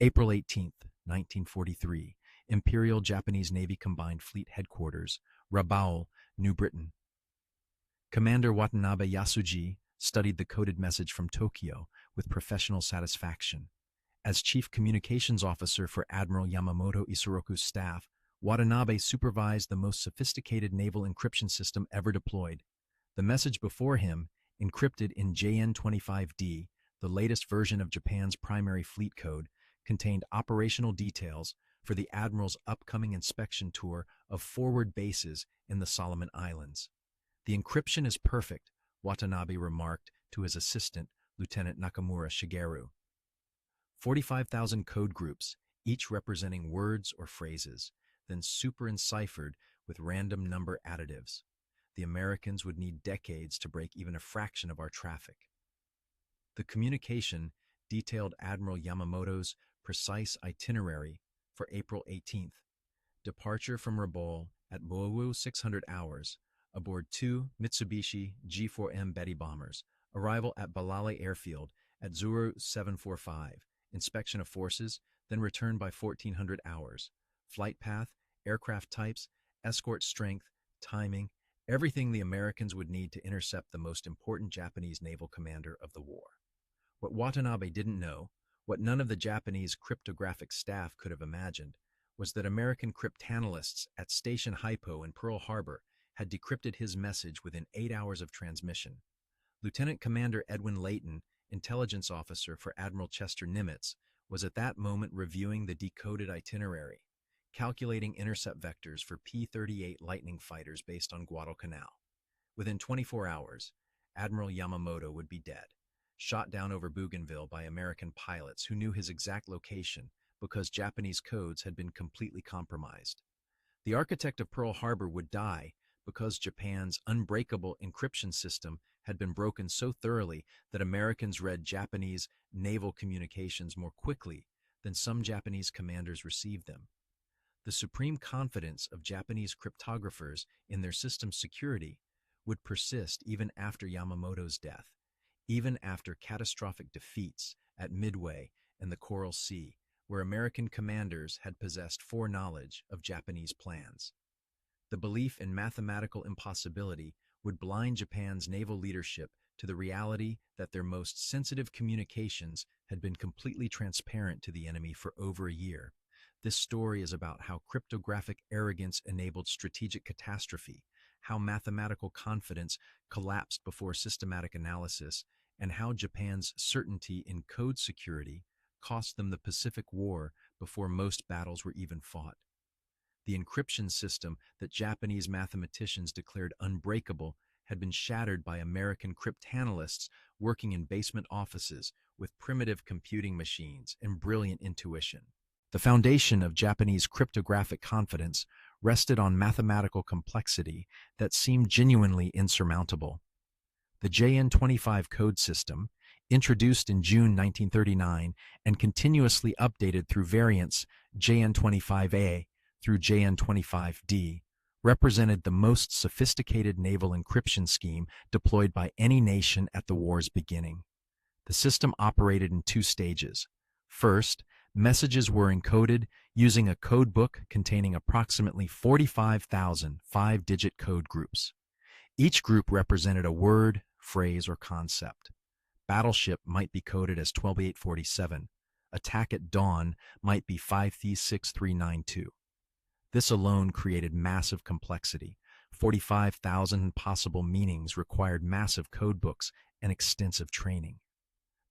April 18th, 1943, Imperial Japanese Navy Combined Fleet Headquarters, Rabaul, New Britain. Commander Watanabe Yasuji studied the coded message from Tokyo with professional satisfaction. As Chief Communications Officer for Admiral Yamamoto Isoroku's staff, Watanabe supervised the most sophisticated naval encryption system ever deployed. The message before him, encrypted in JN25D, the latest version of Japan's primary fleet code, contained operational details for the Admiral's upcoming inspection tour of forward bases in the Solomon Islands. "The encryption is perfect," Watanabe remarked to his assistant, Lieutenant Nakamura Shigeru. 45,000 code groups, each representing words or phrases, then super-enciphered with random number additives. The Americans would need decades to break even a fraction of our traffic. The communication detailed Admiral Yamamoto's precise itinerary for April 18th. Departure from Rabaul at Boawu 600 hours, aboard 2 Mitsubishi G4M Betty bombers. Arrival at Balale Airfield at Zuru 745. Inspection of forces, then return by 1400 hours. Flight path, aircraft types, escort strength, timing, everything the Americans would need to intercept the most important Japanese naval commander of the war. What Watanabe didn't know, what none of the Japanese cryptographic staff could have imagined, was that American cryptanalysts at Station Hypo in Pearl Harbor had decrypted his message within 8 hours of transmission. Lieutenant Commander Edwin Layton, intelligence officer for Admiral Chester Nimitz, was at that moment reviewing the decoded itinerary, calculating intercept vectors for P-38 Lightning fighters based on Guadalcanal. Within 24 hours, Admiral Yamamoto would be dead, shot down over Bougainville by American pilots who knew his exact location because Japanese codes had been completely compromised. The architect of Pearl Harbor would die because Japan's unbreakable encryption system had been broken so thoroughly that Americans read Japanese naval communications more quickly than some Japanese commanders received them. The supreme confidence of Japanese cryptographers in their system's security would persist even after Yamamoto's death, even after catastrophic defeats at Midway and the Coral Sea, where American commanders had possessed foreknowledge of Japanese plans. The belief in mathematical impossibility would blind Japan's naval leadership to the reality that their most sensitive communications had been completely transparent to the enemy for over a year. This story is about how cryptographic arrogance enabled strategic catastrophe, how mathematical confidence collapsed before systematic analysis, and how Japan's certainty in code security cost them the Pacific War before most battles were even fought. The encryption system that Japanese mathematicians declared unbreakable had been shattered by American cryptanalysts working in basement offices with primitive computing machines and brilliant intuition. The foundation of Japanese cryptographic confidence rested on mathematical complexity that seemed genuinely insurmountable. The JN25 code system, introduced in June 1939 and continuously updated through variants JN25A through JN25D, represented the most sophisticated naval encryption scheme deployed by any nation at the war's beginning. The system operated in 2 stages. First, messages were encoded using a code book containing approximately 45,000 5-digit code groups. Each group represented a word, phrase, or concept. Battleship might be coded as 12847. Attack at dawn might be 5Th6392. This alone created massive complexity. 45,000 possible meanings required massive codebooks and extensive training.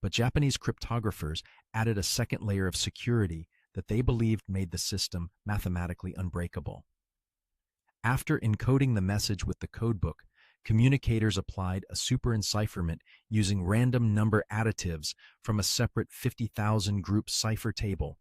But Japanese cryptographers added a second layer of security that they believed made the system mathematically unbreakable. After encoding the message with the codebook, communicators applied a super-encipherment using random number additives from a separate 50,000 group cipher table.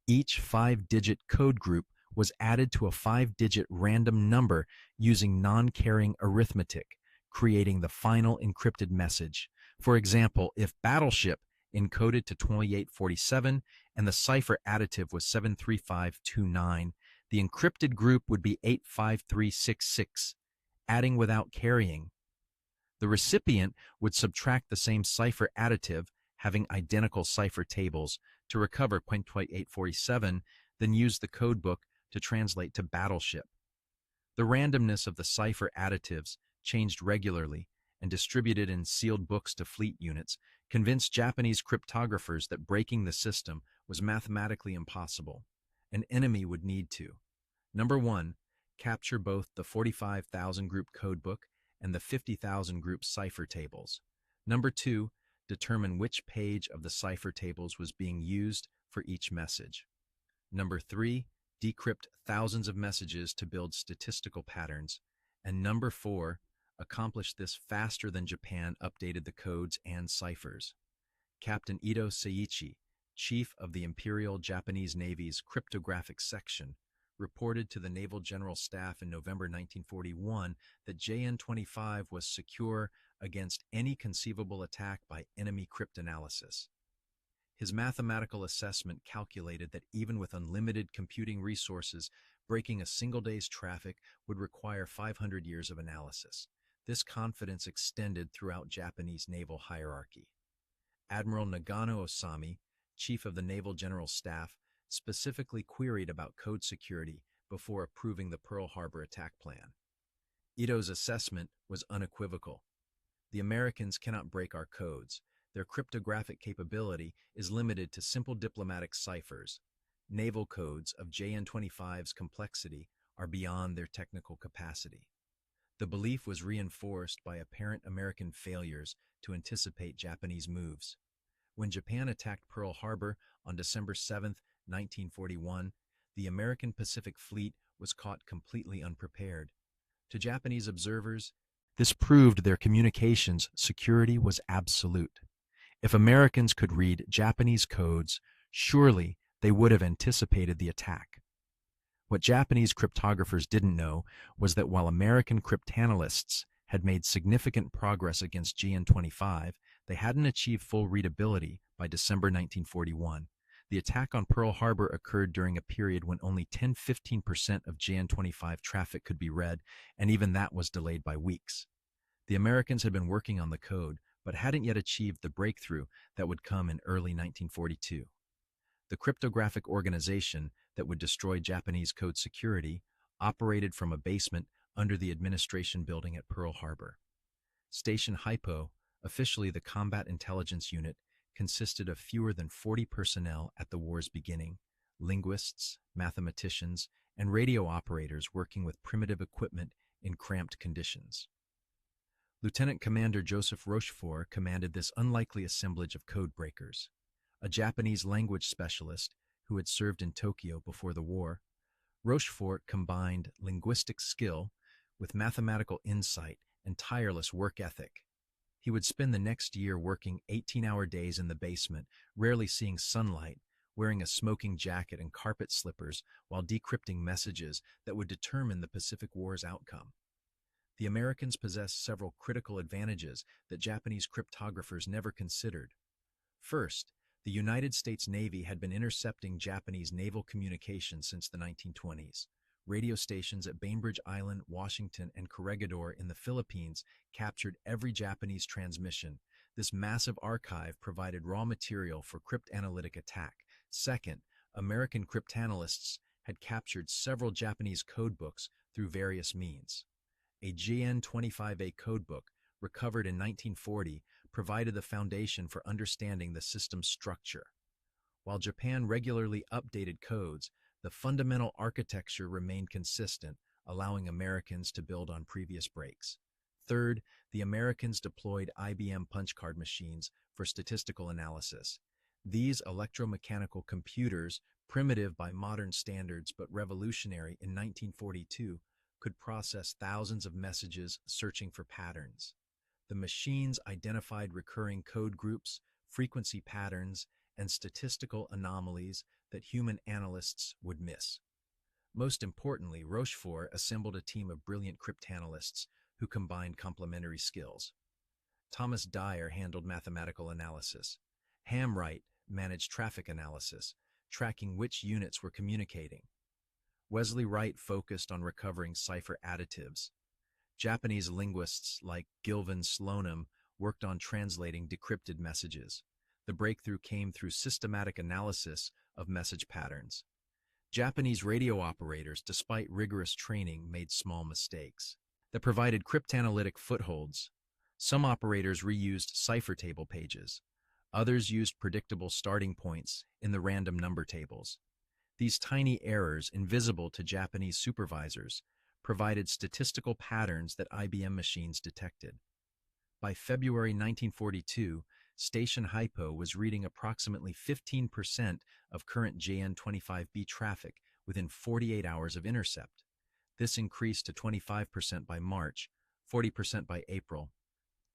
Each 5-digit code group was added to a 5-digit random number using non-carrying arithmetic, creating the final encrypted message. For example, if battleship encoded to 2847 and the cipher additive was 73529, the encrypted group would be 85366, adding without carrying. The recipient would subtract the same cipher additive, having identical cipher tables, to recover point 847, then used the codebook to translate to battleship. The randomness of the cipher additives, changed regularly and distributed in sealed books to fleet units, convinced Japanese cryptographers that breaking the system was mathematically impossible. An enemy would need to: number one, capture both the 45,000 group codebook and the 50,000 group cipher tables. Number two, determine which page of the cipher tables was being used for each message. Number three, decrypt thousands of messages to build statistical patterns. And number four, accomplish this faster than Japan updated the codes and ciphers. Captain Ito Seiichi, chief of the Imperial Japanese Navy's cryptographic section, reported to the Naval General Staff in November 1941 that JN-25 was secure against any conceivable attack by enemy cryptanalysis. His mathematical assessment calculated that even with unlimited computing resources, breaking a single day's traffic would require 500 years of analysis. This confidence extended throughout Japanese naval hierarchy. Admiral Nagano Osami, chief of the Naval General Staff, specifically queried about code security before approving the Pearl Harbor attack plan. Ito's assessment was unequivocal. The Americans cannot break our codes. Their cryptographic capability is limited to simple diplomatic ciphers. Naval codes of JN-25's complexity are beyond their technical capacity. The belief was reinforced by apparent American failures to anticipate Japanese moves. When Japan attacked Pearl Harbor on December 7, 1941, the American Pacific Fleet was caught completely unprepared. To Japanese observers, this proved their communications security was absolute. If Americans could read Japanese codes, surely they would have anticipated the attack. What Japanese cryptographers didn't know was that while American cryptanalysts had made significant progress against JN-25, they hadn't achieved full readability by December 1941. The attack on Pearl Harbor occurred during a period when only 10–15% of JN-25 traffic could be read, and even that was delayed by weeks. The Americans had been working on the code, but hadn't yet achieved the breakthrough that would come in early 1942. The cryptographic organization that would destroy Japanese code security operated from a basement under the administration building at Pearl Harbor. Station Hypo, officially the Combat Intelligence Unit, consisted of fewer than 40 personnel at the war's beginning: linguists, mathematicians, and radio operators working with primitive equipment in cramped conditions. Lieutenant Commander Joseph Rochefort commanded this unlikely assemblage of code breakers. A Japanese language specialist who had served in Tokyo before the war, Rochefort combined linguistic skill with mathematical insight and tireless work ethic. He would spend the next year working 18-hour days in the basement, rarely seeing sunlight, wearing a smoking jacket and carpet slippers while decrypting messages that would determine the Pacific War's outcome. The Americans possessed several critical advantages that Japanese cryptographers never considered. First, the United States Navy had been intercepting Japanese naval communications since the 1920s. Radio stations at Bainbridge Island, Washington, and Corregidor in the Philippines captured every Japanese transmission. This massive archive provided raw material for cryptanalytic attack. Second, American cryptanalysts had captured several Japanese codebooks through various means. A JN-25A codebook, recovered in 1940, provided the foundation for understanding the system's structure. While Japan regularly updated codes, the fundamental architecture remained consistent, allowing Americans to build on previous breaks. Third, the Americans deployed IBM punch card machines for statistical analysis. These electromechanical computers, primitive by modern standards but revolutionary in 1942, could process thousands of messages searching for patterns. The machines identified recurring code groups, frequency patterns, and statistical anomalies that human analysts would miss. Most importantly, Rochefort assembled a team of brilliant cryptanalysts who combined complementary skills. Thomas Dyer handled mathematical analysis. Hamwright managed traffic analysis, tracking which units were communicating. Wesley Wright focused on recovering cipher additives. Japanese linguists like Gilvin Slonim worked on translating decrypted messages. The breakthrough came through systematic analysis of message patterns. Japanese radio operators, despite rigorous training, made small mistakes that provided cryptanalytic footholds. Some operators reused cipher table pages. Others used predictable starting points in the random number tables. These tiny errors, invisible to Japanese supervisors, provided statistical patterns that IBM machines detected. By February 1942, Station Hypo was reading approximately 15% of current JN-25B traffic within 48 hours of intercept. This increased to 25% by March, 40% by April.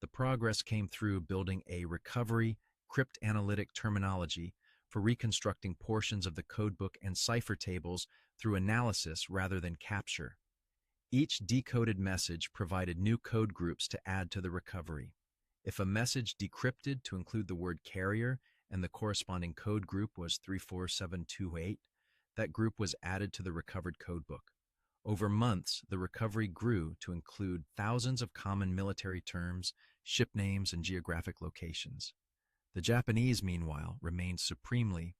The progress came through building a recovery cryptanalytic terminology for reconstructing portions of the codebook and cipher tables through analysis rather than capture. Each decoded message provided new code groups to add to the recovery. If a message decrypted to include the word carrier and the corresponding code group was 34728, that group was added to the recovered codebook. Over months, the recovery grew to include thousands of common military terms, ship names, and geographic locations. The Japanese, meanwhile, remained supremely